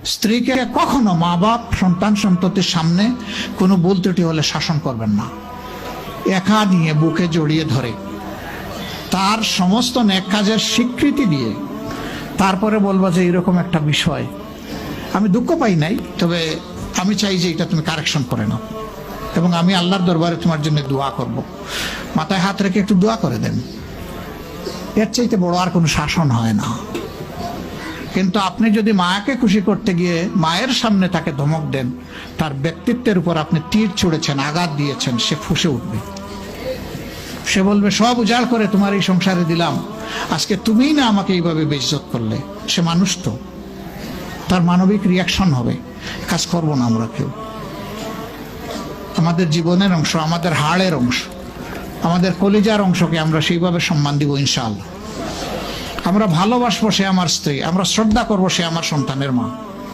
স্ত্রীকে কখনো মা বাপ সন্তান সন্ততির সামনে কোনো ভুল ত্রুটি হলে শাসন করবেন না। একা নিয়ে বুকে জড়িয়ে ধরে তার সমস্ত নেক কাজের স্বীকৃতি দিয়ে তারপরে বলবো যে এরকম একটা বিষয় আমি দুঃখ পাই নাই, তবে আমি চাই যে এটা তুমি কারেকশন করে নাও এবং আমি আল্লাহর দরবারে তোমার জন্য দোয়া করব। মাথায় হাত রেখে একটু দোয়া করে দেন। এর চাইতে বড় আর কোনো শাসন হয় না। কিন্তু আপনি যদি মাকে খুশি করতে গিয়ে মায়ের সামনে তাকে ধমক দেন, তার ব্যক্তিত্বের উপর আপনি তীর ছুঁড়েছেন, আঘাত দিয়েছেন, সে ফুঁসে উঠবে। সে বলবে সব উজাড় করে তোমার এই সংসারে দিলাম, আজকে তুমিই না আমাকে এইভাবে বেইজ্জত করলে। সে মানুষ তো, তার মানবিক রিয়াকশন হবে। কাজ করবো না আমরা কেউ। আমাদের জীবনের অংশ, আমাদের হাড়ের অংশ, আমাদের কলিজার অংশকে আমরা সেইভাবে সম্মান দিব ইনশাআল্লাহ। আমরা ভালোবাসবো সে আমার স্ত্রী, আমরা শ্রদ্ধা করবো সে আমার সন্তানের মা।